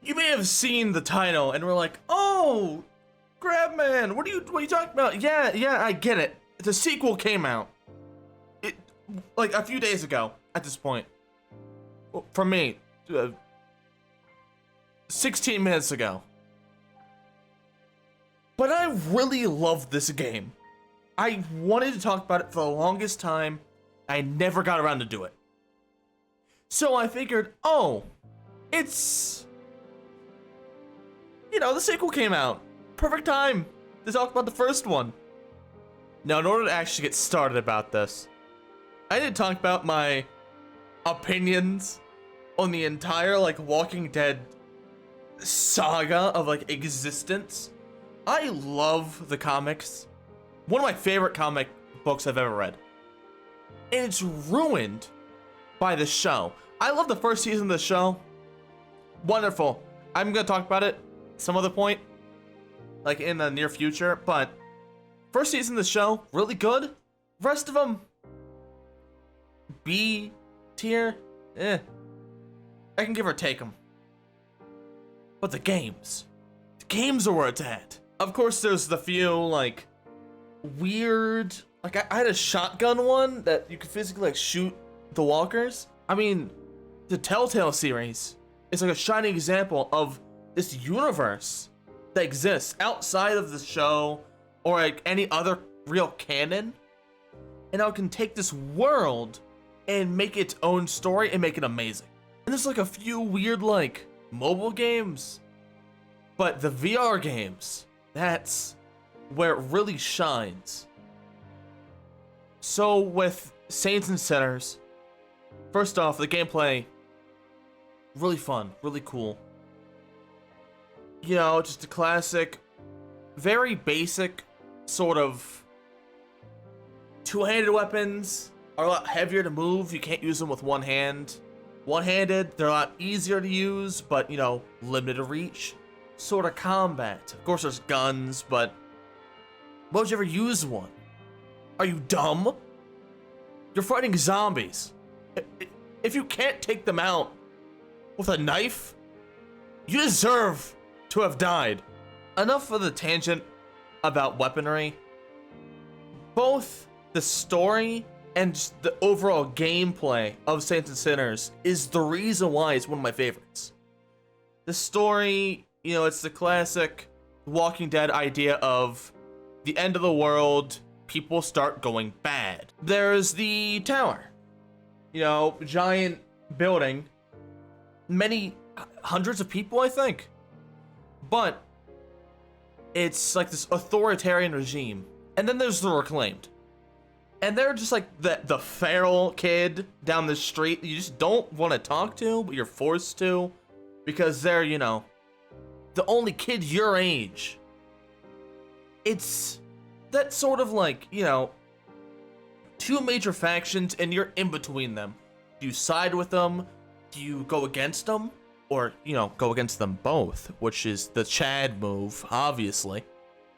You may have seen the title and were like, "Oh, Grabman, what are you talking about?" Yeah, I get it. The sequel came out. It like a few days ago at this point. Well, for me, 16 minutes ago. But I really love this game. I wanted to talk about it for the longest time. I never got around to do it. So I figured, oh, it's, the sequel came out. Perfect time to talk about the first one. Now, in order to actually get started about this, I need to talk about my opinions on the entire, Walking Dead saga of, existence. I love the comics. One of my favorite comic books I've ever read. And it's ruined by the show. I love the first season of the show. Wonderful. I'm gonna talk about it some other point, in the near future, but first season of the show, really good. Rest of them, B tier, I can give or take them. But the games are where it's at. Of course, there's the few, weird, I had a shotgun one that you could physically, shoot the walkers. I mean, the Telltale series is, a shining example of this universe that exists outside of the show or, any other real canon. And how it can take this world and make its own story and make it amazing. And there's, a few weird, mobile games. But the VR games, that's where it really shines. So with Saints and Sinners, first off, the gameplay, really fun, really cool. Just a classic, very basic sort of two-handed weapons are a lot heavier to move. You can't use them with one hand. One-handed, they're a lot easier to use, but, limited reach. Sort of combat. Of course, there's guns, but why would you ever use one? Are you dumb? You're fighting zombies. If you can't take them out with a knife, you deserve to have died. Enough of the tangent about weaponry. Both the story and just the overall gameplay of Saints and Sinners is the reason why it's one of my favorites. The story, it's the classic Walking Dead idea of the end of the world, people start going bad. There's the tower, giant building, many hundreds of people, I think. But it's this authoritarian regime. And then there's the Reclaimed. And they're just the feral kid down the street that you just don't want to talk to, but you're forced to. Because they're, the only kid your age. It's that sort of two major factions and you're in between them. Do you side with them? Do you go against them? Or, go against them both, which is the Chad move, obviously.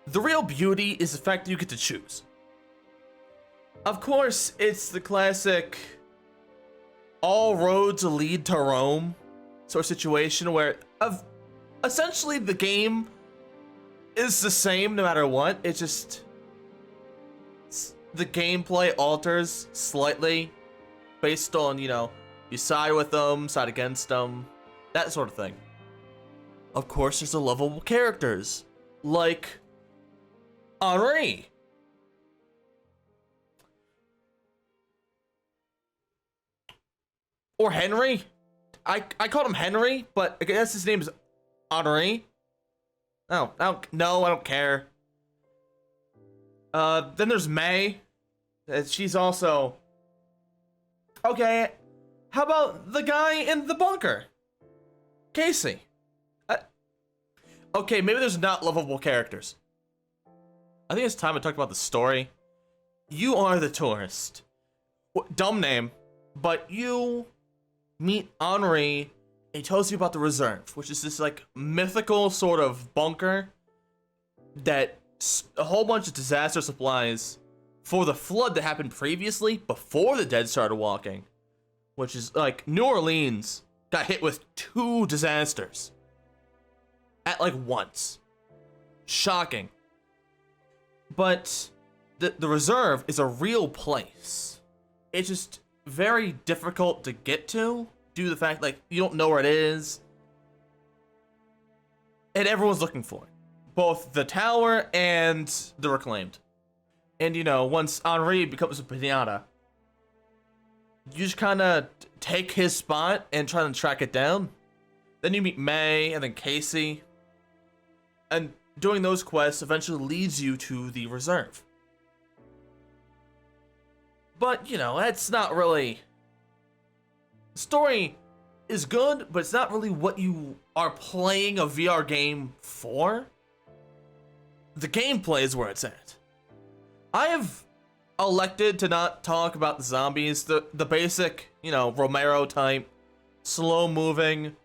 The real beauty is the fact that you get to choose. Of course, it's the classic all roads lead to Rome sort of situation where essentially the game is the same no matter what. It's just the gameplay alters slightly based on, you side with them, side against them, that sort of thing. Of course, there's the lovable characters like Henri. Or Henry. I called him Henry, but I guess his name is Henri. Oh, I don't care. Then there's May. She's also... Okay, how about the guy in the bunker? Casey. Okay, maybe there's not lovable characters. I think it's time to talk about the story. You are the tourist. Dumb name, but you meet Henri, and he tells you about the reserve, which is this mythical sort of bunker that a whole bunch of disaster supplies for the flood that happened previously before the dead started walking, which is New Orleans got hit with 2 disasters. at like once. Shocking. But the reserve is a real place. It's just very difficult to get to due to the fact like you don't know where it is. And everyone's looking for it. Both the tower and the reclaimed. And you know, once Henri becomes a pinata, you just kind of take his spot and try to track it down. Then you meet May and then Casey. And doing those quests eventually leads you to the reserve. But, you know, that's not really... The story is good, but it's not really what you are playing a VR game for. The gameplay is where it's at. I have elected to not talk about the zombies, the basic, you know, Romero type, slow moving,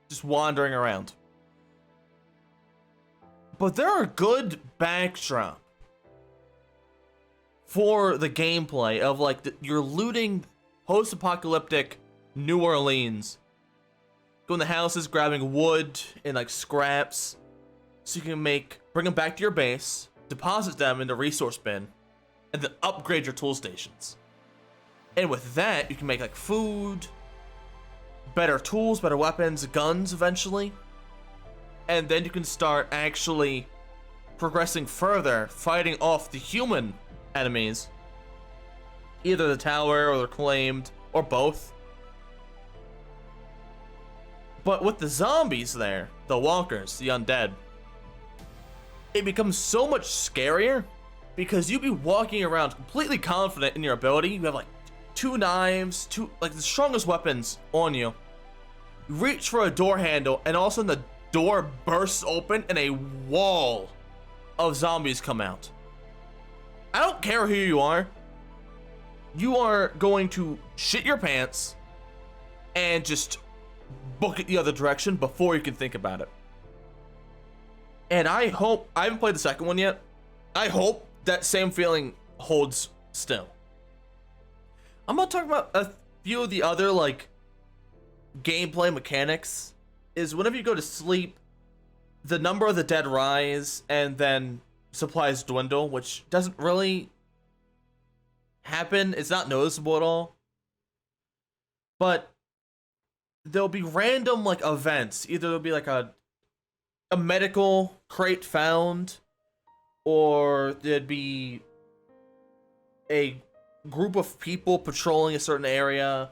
just wandering around. But they're a good backdrop for the gameplay of like you're looting post-apocalyptic New Orleans, going to houses, grabbing wood and like scraps, so you can bring them back to your base, deposit them in the resource bin, and then upgrade your tool stations. And with that, you can make like food, better tools, better weapons, guns eventually. And then you can start actually progressing further, fighting off the human enemies. Either the tower or the reclaimed, or both. But with the zombies there, the walkers, the undead, it becomes so much scarier because you'd be walking around completely confident in your ability. You have like 2 knives, like the strongest weapons on you. You reach for a door handle and all of a sudden the door bursts open and a wall of zombies come out. I don't care who you are. You are going to shit your pants and just book it the other direction before you can think about it. And I hope, I haven't played the second one yet. I hope that same feeling holds still. I'm gonna talk about a few of the other like gameplay mechanics. Is whenever you go to sleep, the number of the dead rise and then supplies dwindle, which doesn't really happen. It's not noticeable at all. But there'll be random like events. Either there'll be like a medical crate found, or there'd be a group of people patrolling a certain area,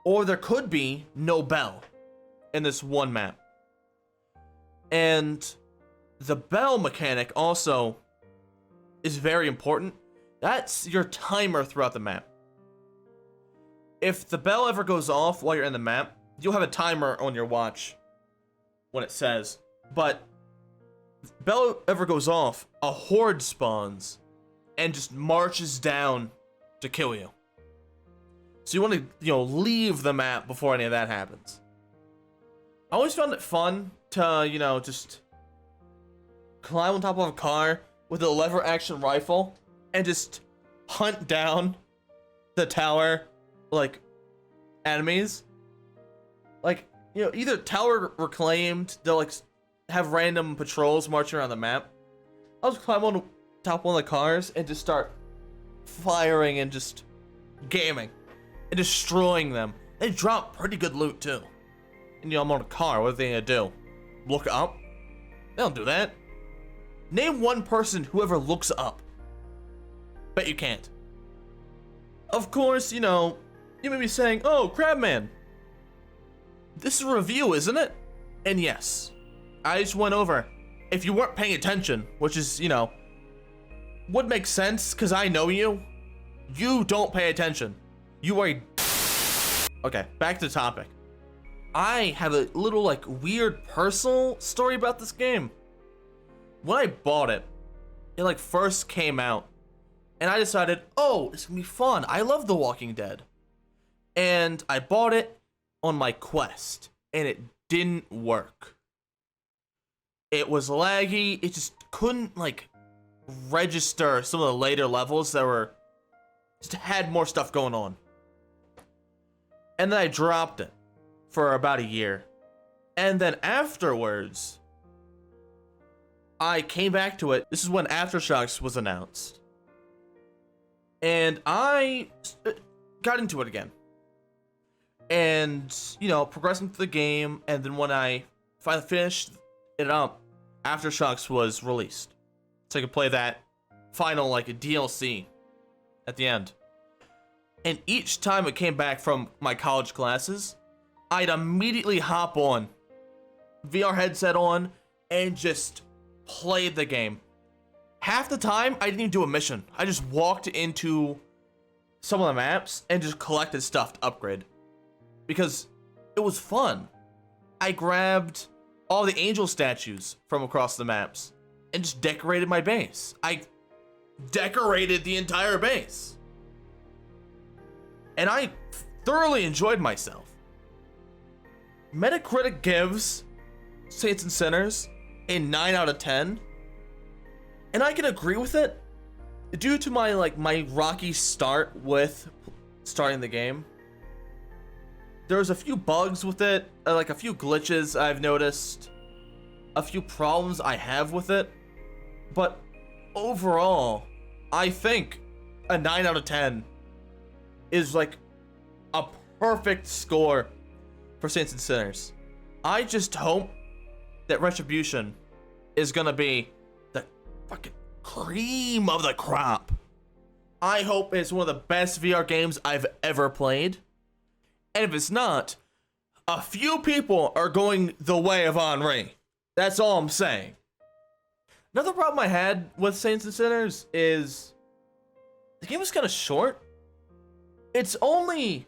or there could be no bell in this one map. And the bell mechanic also is very important. That's your timer throughout the map. If the bell ever goes off while you're in the map, you'll have a timer on your watch when it says, but if the bell ever goes off, a horde spawns and just marches down to kill you. So you want to, you know, leave the map before any of that happens. I always found it fun to, you know, just climb on top of a car with a lever action rifle and just hunt down the tower, like, enemies. Like, you know, either tower reclaimed, they'll like have random patrols marching around the map. I'll just climb on top of one of the cars and just start firing and just gaming and destroying them. They drop pretty good loot too. And you know, I'm on a car, what are they gonna do? Look up? They don't do that. Name one person who ever looks up. Bet you can't. Of course, you know, you may be saying, oh, Crabman, this is a review, isn't it? And yes, I just went over. If you weren't paying attention, which is, you know, would make sense because I know you. You don't pay attention. You are a... Okay, back to the topic. I have a little like weird personal story about this game. When I bought it, it like first came out and I decided, oh, it's gonna be fun. I love The Walking Dead. And I bought it on my Quest and it didn't work. It was laggy. It just couldn't like register some of the later levels that were just had more stuff going on. And then I dropped it. for about a year. And then afterwards, I came back to it. This is when Aftershocks was announced. And I got into it again. And, you know, progressing through the game. And then when I finally finished it up, Aftershocks was released. So I could play that final, like, a DLC at the end. And each time it came back from my college classes, I'd immediately hop on, VR headset on, and just play the game. Half the time, I didn't even do a mission. I just walked into some of the maps and just collected stuff to upgrade. Because it was fun. I grabbed all the angel statues from across the maps and just decorated my base. I decorated the entire base. And I thoroughly enjoyed myself. Metacritic gives Saints and Sinners a 9 out of 10. And I can agree with it due to my rocky start with starting the game. There's a few bugs with it, like a few glitches I've noticed, a few problems I have with it. But overall, I think a 9 out of 10 is like a perfect score for Saints and Sinners. I just hope that Retribution is gonna be the fucking cream of the crop. I hope it's one of the best VR games I've ever played. And if it's not, a few people are going the way of Henri. That's all I'm saying. Another problem I had with Saints and Sinners is the game was kind of short. It's only,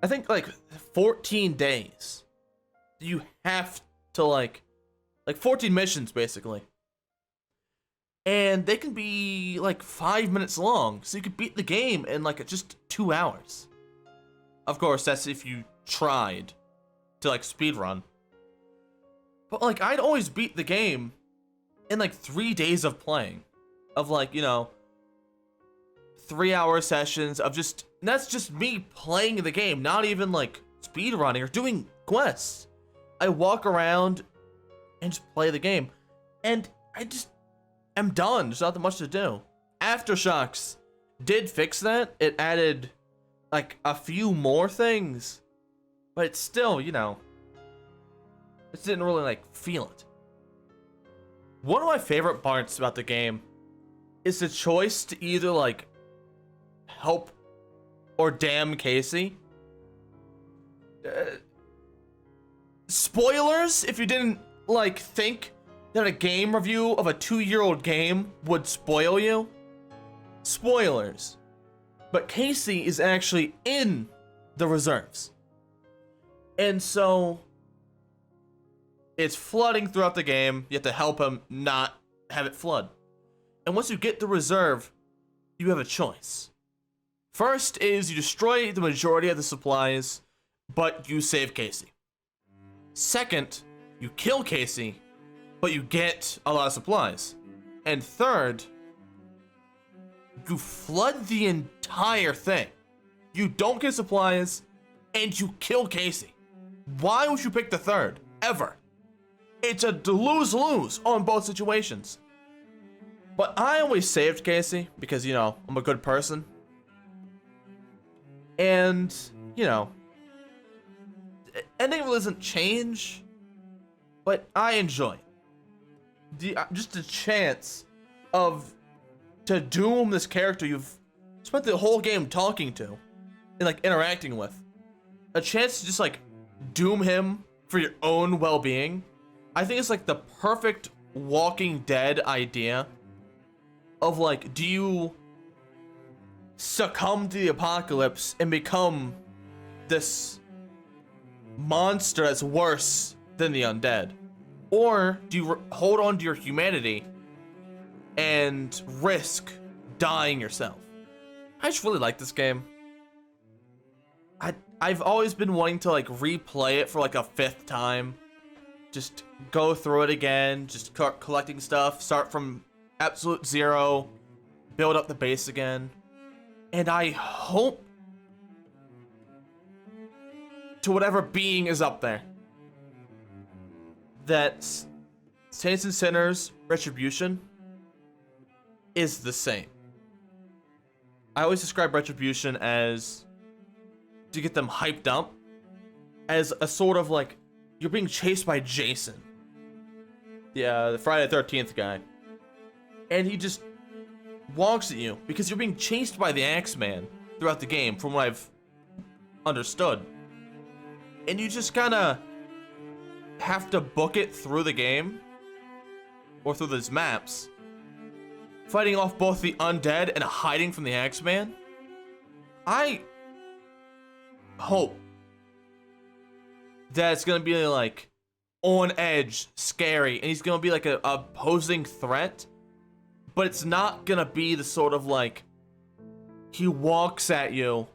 I think, like 14 days. You have to like 14 missions basically. And they can be like 5 minutes long, so you could beat the game in like just 2 hours. Of course, that's if you tried to like speedrun. But like, I'd always beat the game in like 3 days of playing. Of like, you know, 3-hour sessions of just, and that's just me playing the game, not even like speedrunning or doing quests. I walk around and just play the game. And I just am done. There's not that much to do. Aftershocks did fix that. It added like a few more things, but it's still, you know, it didn't really like feel it. One of my favorite parts about the game is the choice to either like help or damn Casey. Spoilers if you didn't like think that a game review of a 2-year-old game would spoil you. Spoilers. But Casey is actually in the reserves. And so it's flooding throughout the game. You have to help him not have it flood. And once you get the reserve, you have a choice. First is you destroy the majority of the supplies, but you save Casey. Second, you kill Casey, but you get a lot of supplies. And third, you flood the entire thing. You don't get supplies, and you kill Casey. Why would you pick the third? Ever. It's a lose-lose on both situations. But I always saved Casey because, you know, I'm a good person. And, you know, ending really doesn't change, but I enjoy it. Just the chance to doom this character you've spent the whole game talking to and like interacting with. A chance to just like doom him for your own well-being. I think it's like the perfect Walking Dead idea of like, do you succumb to the apocalypse and become this monster that's worse than the undead? Or do you hold on to your humanity and risk dying yourself? I just really like this game. I've always been wanting to like replay it for like a 5th time. Just go through it again, just collecting stuff, start from absolute zero, build up the base again. And I hope to whatever being is up there. That Saints and Sinners Retribution is the same. I always describe Retribution as to get them hyped up as a sort of like you're being chased by Jason. The Friday the 13th guy. And he just walks at you because you're being chased by the Axeman throughout the game, from what I've understood. And you just kind of have to book it through the game, or through these maps, fighting off both the undead and hiding from the Axeman. I hope that it's gonna be like on edge, scary, and he's gonna be like a opposing threat, but it's not gonna be the sort of like he walks at you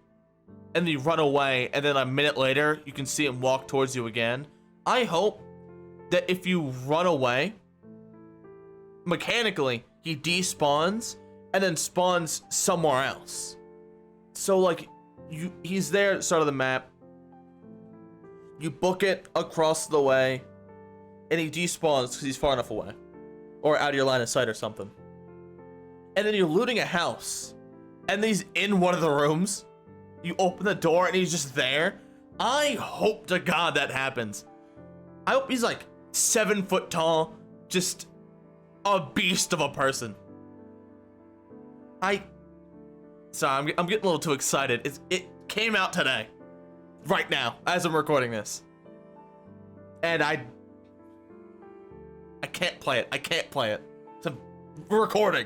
and then you run away, and then a minute later you can see him walk towards you again. I hope that if you run away, mechanically he despawns and then spawns somewhere else. So like he's there at the start of the map, you book it across the way, and he despawns because he's far enough away, or out of your line of sight or something. And then you're looting a house, and he's in one of the rooms. You open the door and he's just there. I hope to God that happens. I hope he's like 7 foot tall, just a beast of a person. Sorry, I'm getting a little too excited. It came out today, right now, as I'm recording this, and I can't play it. I can't play it. So we're recording.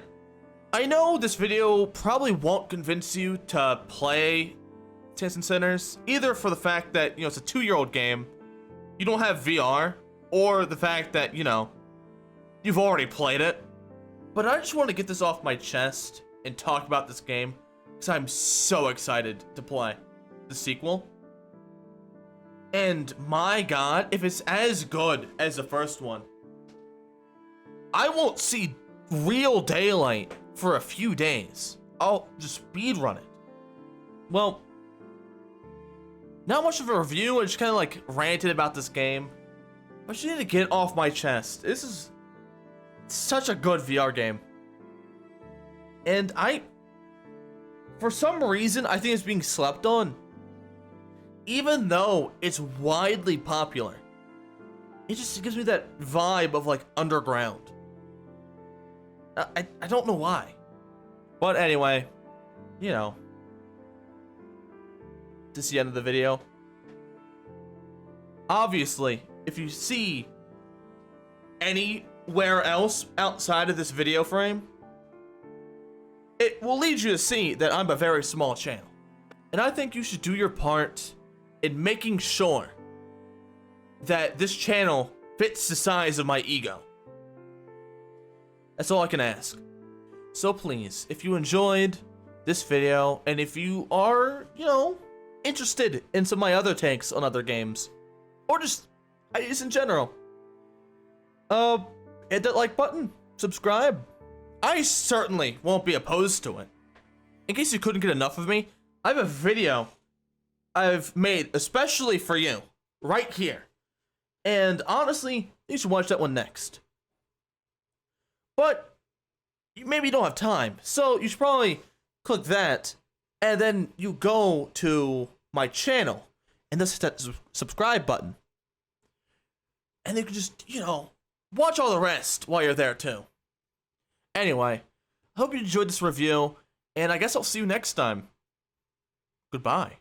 I know this video probably won't convince you to play Saints and Sinners, either for the fact that, you know, it's a 2-year-old game, you don't have VR, or the fact that, you know, you've already played it. But I just want to get this off my chest and talk about this game, because I'm so excited to play the sequel. And my God, if it's as good as the first one, I won't see real daylight for a few days. I'll just speedrun it. Well, not much of a review. I just kind of like ranted about this game. I just need to get it off my chest. This is such a good VR game. And for some reason, I think it's being slept on. Even though it's widely popular, it just gives me that vibe of like underground. I don't know why. But anyway, you know, this is the end of the video. Obviously, if you see anywhere else outside of this video frame, it will lead you to see that I'm a very small channel. And I think you should do your part in making sure that this channel fits the size of my ego. That's all I can ask. So please, if you enjoyed this video, and if you are, you know, interested in some of my other takes on other games, or just ideas in general, hit that like button, subscribe. I certainly won't be opposed to it. In case you couldn't get enough of me, I have a video I've made especially for you, right here. And honestly, you should watch that one next. But maybe you don't have time, so you should probably click that, and then you go to my channel, and just hit that subscribe button. And you can just, you know, watch all the rest while you're there too. Anyway, I hope you enjoyed this review, and I guess I'll see you next time. Goodbye.